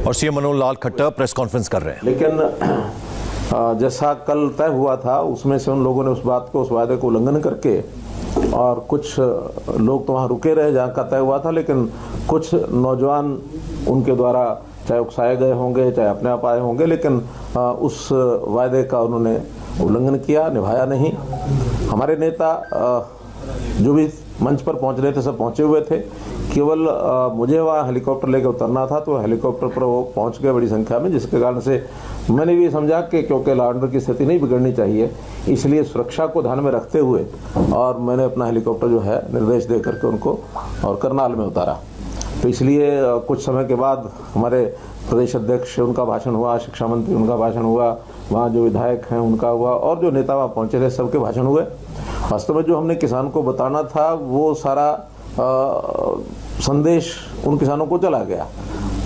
और CM Manohar Lal Khattar press conference कर रहे हैं। लेकिन जैसा कल तय हुआ था उसमें से उन लोगों ने उस वायदे को उल्लंघन करके और कुछ लोग तो वहाँ रुके रहे जहाँ का तय हुआ था, लेकिन कुछ नौजवान उनके द्वारा चाहे उकसाए गए होंगे चाहे अपने आप आए होंगे, लेकिन उस वायदे का उन्होंने उल्लंघन किया, निभाया नहीं। हमारे नेता जो भी मंच पर पहुंच रहे थे सब पहुंचे हुए थे। केवल मुझे वहाँ हेलीकॉप्टर लेकर उतरना था तो हेलीकॉप्टर पर वो पहुंच गए बड़ी संख्या में, जिसके कारण से मैंने भी समझा कि क्योंकि लॉ एंड ऑर्डर की स्थिति नहीं बिगड़नी चाहिए, इसलिए सुरक्षा को ध्यान में रखते हुए और मैंने अपना हेलीकॉप्टर जो है निर्देश दे करके उनको और करनाल में उतारा। तो इसलिए कुछ समय के बाद हमारे प्रदेश अध्यक्ष उनका भाषण हुआ, शिक्षा मंत्री उनका भाषण हुआ, वहाँ जो विधायक हैं उनका हुआ और जो नेता वहाँ पहुँचे थे सबके भाषण हुए। वास्तव में जो हमने किसान को बताना था वो सारा संदेश उन किसानों को चला गया।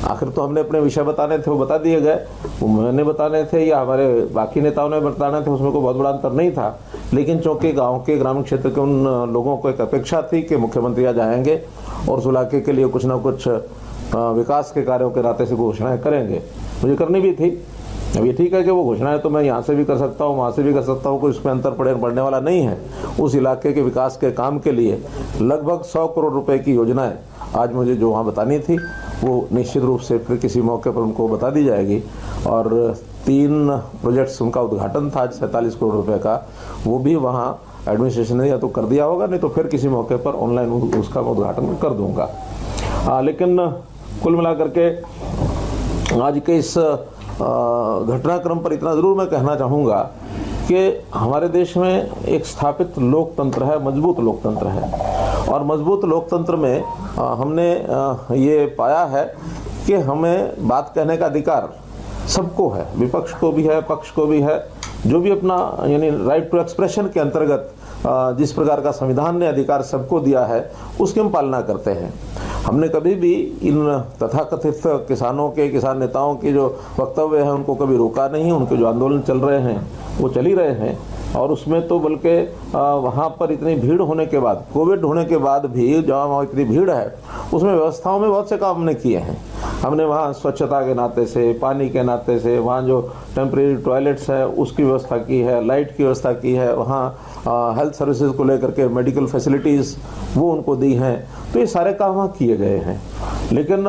आखिर तो हमने अपने विषय बताने थे वो बता दिए गए, वो मैंने बताने थे या हमारे बाकी नेताओं ने बताने थे, उसमें कोई बहुत बड़ा अंतर नहीं था। लेकिन चूंकि गांव के ग्रामीण क्षेत्र के उन लोगों को एक अपेक्षा थी कि मुख्यमंत्री आज आएंगे और उस इलाके के लिए कुछ ना कुछ विकास के कार्यों के नाते से घोषणाएं करेंगे, मुझे करनी भी थी। अब ये ठीक है कि वो घोषणाएं तो मैं यहाँ से भी कर सकता हूँ, वहाँ से भी कर सकता हूँ, कोई उसमें अंतर पड़ने वाला नहीं है। उस इलाके के विकास के काम के लिए लगभग 100 करोड़ रुपए की योजनाएं आज मुझे जो वहाँ बतानी थी वो निश्चित रूप से फिर किसी मौके पर उनको बता दी जाएगी। और 3 प्रोजेक्ट्स उनका उद्घाटन था 47 करोड़ रुपए का, वो भी वहाँ एडमिनिस्ट्रेशन ने या तो कर दिया होगा, नहीं तो फिर किसी मौके पर ऑनलाइन उसका उद्घाटन कर दूंगा। लेकिन कुल मिलाकर के आज के इस घटनाक्रम पर इतना ज़रूर मैं कहना चाहूँगा कि हमारे देश में एक स्थापित लोकतंत्र है, मजबूत लोकतंत्र है। और मजबूत लोकतंत्र में हमने ये पाया है कि हमें बात कहने का अधिकार सबको है, विपक्ष को भी है, पक्ष को भी है। जो भी अपना यानी राइट टू एक्सप्रेशन के अंतर्गत जिस प्रकार का संविधान ने अधिकार सबको दिया है उसकी हम पालना करते हैं। हमने कभी भी इन तथाकथित किसानों के, किसान नेताओं के जो वक्तव्य हैं उनको कभी रोका नहीं। उनके जो आंदोलन चल रहे हैं वो चल ही रहे हैं और उसमें तो बल्कि वहाँ पर इतनी भीड़ होने के बाद, कोविड होने के बाद भी जहाँ वहाँ इतनी भीड़ है उसमें व्यवस्थाओं में बहुत से काम हमने किए हैं। हमने वहाँ स्वच्छता के नाते से, पानी के नाते से, वहाँ जो टेम्परेरी टॉयलेट्स है उसकी व्यवस्था की है, लाइट की व्यवस्था की है, वहाँ हेल्थ सर्विसेज को लेकर के मेडिकल फैसिलिटीज़ वो उनको दी हैं। तो ये सारे काम वहाँ किए गए हैं। लेकिन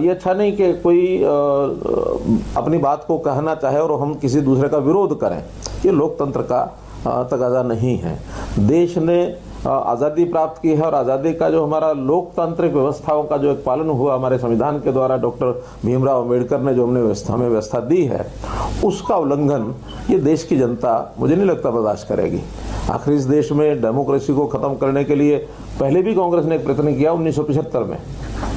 ये अच्छा नहीं कि कोई अपनी बात को कहना चाहे और हम किसी दूसरे का विरोध करें, ये लोकतंत्र का तकाजा नहीं है। देश ने आज़ादी प्राप्त की है और आज़ादी का जो हमारा लोकतांत्रिक व्यवस्थाओं का जो एक पालन हुआ हमारे संविधान के द्वारा, डॉक्टर भीमराव अम्बेडकर ने जो हमें व्यवस्था दी है, उसका उल्लंघन ये देश की जनता मुझे नहीं लगता बर्दाश्त करेगी। आखिर इस देश में डेमोक्रेसी को ख़त्म करने के लिए पहले भी कांग्रेस ने एक प्रयत्न किया 1975 में,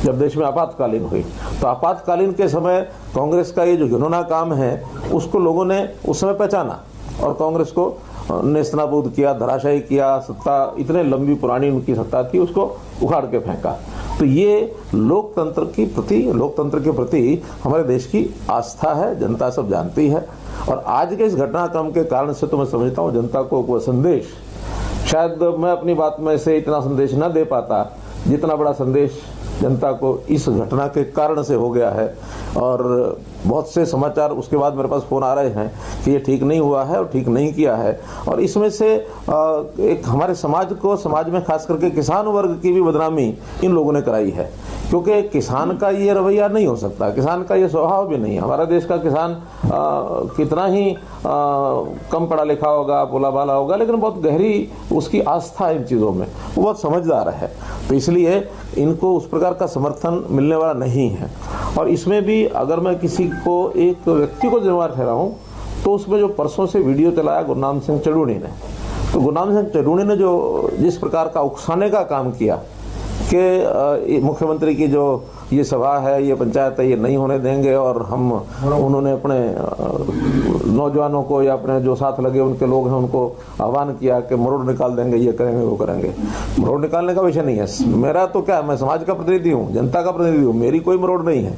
जब देश में आपातकालीन हुई। तो आपातकालीन के समय कांग्रेस का ये जो घिनौना काम है उसको लोगों ने उस समय पहचाना और कांग्रेस को नेस्तनाबूद किया, धराशायी किया। सत्ता इतने लंबी पुरानी उनकी सत्ता थी, उसको उखाड़ के फेंका। तो ये लोकतंत्र के प्रति हमारे देश की आस्था है, जनता सब जानती है। और आज के इस घटनाक्रम के कारण से तो मैं समझता हूँ जनता को वो संदेश, शायद मैं अपनी बात में से इतना संदेश न दे पाता जितना बड़ा संदेश जनता को इस घटना के कारण से हो गया है। और बहुत से समाचार उसके बाद मेरे पास फ़ोन आ रहे हैं कि ये ठीक नहीं हुआ है और ठीक नहीं किया है। और इसमें से एक हमारे समाज में खास करके किसान वर्ग की भी बदनामी इन लोगों ने कराई है, क्योंकि किसान का ये रवैया नहीं हो सकता, किसान का ये स्वभाव भी नहीं है। हमारा देश का किसान कितना ही कम पढ़ा लिखा होगा, भोला भाला होगा, लेकिन बहुत गहरी उसकी आस्था है इन चीज़ों में, वो बहुत समझदार है। तो इसलिए इनको उस प्रकार का समर्थन मिलने वाला नहीं है। और इसमें भी अगर मैं किसी को, एक व्यक्ति को जिम्मेदार ठहराऊं तो उसमें जो परसों से वीडियो चलाया गुरनाम सिंह चड़ूनी ने, तो गुरनाम सिंह चड़ूनी ने जो जिस प्रकार का उकसाने का काम किया कि मुख्यमंत्री की जो ये सभा है, ये पंचायत है, ये नहीं होने देंगे और हम, उन्होंने अपने नौजवानों को या अपने जो साथ लगे उनके लोग हैं उनको आह्वान किया कि मरोड़ निकाल देंगे, ये करेंगे, वो करेंगे। मरोड़ निकालने का विषय नहीं है मेरा, तो क्या, मैं समाज का प्रतिनिधि हूँ, जनता का प्रतिनिधि हूँ, मेरी कोई मरोड़ नहीं है।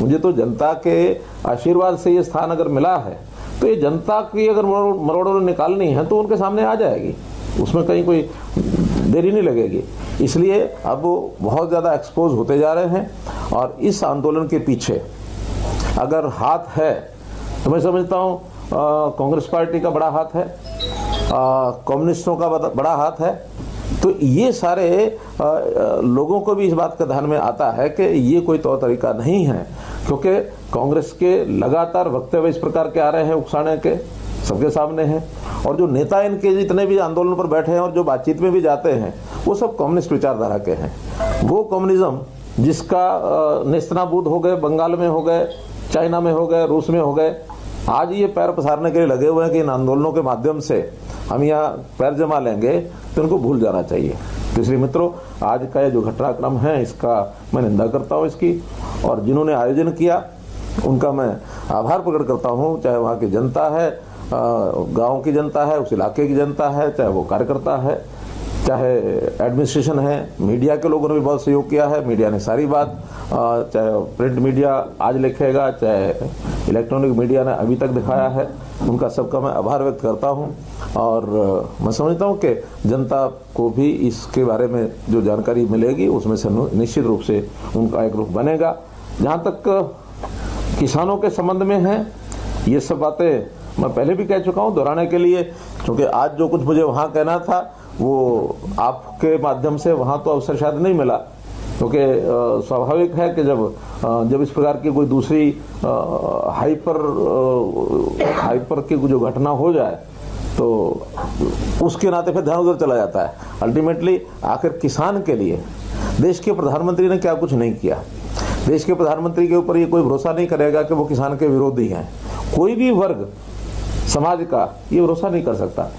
मुझे तो जनता के आशीर्वाद से ये स्थान अगर मिला है तो ये जनता की अगर मरोड़ निकालनी है तो उनके सामने आ जाएगी, उसमें कहीं कोई देरी नहीं लगेगी। इसलिए अब वो बहुत ज़्यादा एक्सपोज होते जा रहे हैं और इस आंदोलन के पीछे अगर हाथ है तो मैं समझता हूँ कांग्रेस पार्टी का बड़ा हाथ है, कम्युनिस्टों का बड़ा हाथ है। तो ये सारे लोगों को भी इस बात का ध्यान में आता है कि ये कोई तौर तरीका नहीं है, क्योंकि कांग्रेस के लगातार वक्तव्य इस प्रकार के आ रहे हैं, उकसाने के सबके सामने हैं, और जो नेता इनके जितने भी आंदोलन पर बैठे हैं और जो बातचीत में भी जाते हैं वो सब कम्युनिस्ट विचारधारा के हैं। वो कम्युनिज्म जिसका नेस्तनाबूद हो गए, बंगाल में हो गए, चाइना में हो गए, रूस में हो गए, आज ये पैर पसारने के लिए लगे हुए हैं कि इन आंदोलनों के माध्यम से हम यहाँ पैर जमा लेंगे, तो इनको भूल जाना चाहिए। तो इसलिए मित्रों, आज का ये जो घटनाक्रम है इसका मैं निंदा करता हूँ इसकी, और जिन्होंने आयोजन किया उनका मैं आभार प्रकट करता हूँ, चाहे वहाँ की जनता है, गांव की जनता है, उस इलाके की जनता है, चाहे वो कार्यकर्ता है, चाहे एडमिनिस्ट्रेशन है, मीडिया के लोगों ने भी बहुत सहयोग किया है। मीडिया ने सारी बात, चाहे प्रिंट मीडिया आज लिखेगा, चाहे इलेक्ट्रॉनिक मीडिया ने अभी तक दिखाया है, उनका सबका मैं आभार व्यक्त करता हूं। और मैं समझता हूं कि जनता को भी इसके बारे में जो जानकारी मिलेगी उसमें से निश्चित रूप से उनका एक रुख बनेगा। जहाँ तक किसानों के संबंध में है, ये सब बातें मैं पहले भी कह चुका हूँ, दोहराने के लिए, क्योंकि आज जो कुछ मुझे वहाँ कहना था वो आपके माध्यम से वहाँ तो अवसर शायद नहीं मिला, क्योंकि स्वाभाविक है कि जब इस प्रकार की कोई दूसरी हाइपर की जो घटना हो जाए तो उसके नाते फिर ध्यान उधर चला जाता है। अल्टीमेटली आखिर किसान के लिए देश के प्रधानमंत्री ने क्या कुछ नहीं किया। देश के प्रधानमंत्री के ऊपर ये कोई भरोसा नहीं करेगा कि वो किसान के विरोधी हैं। कोई भी वर्ग समाज का ये भरोसा नहीं कर सकता।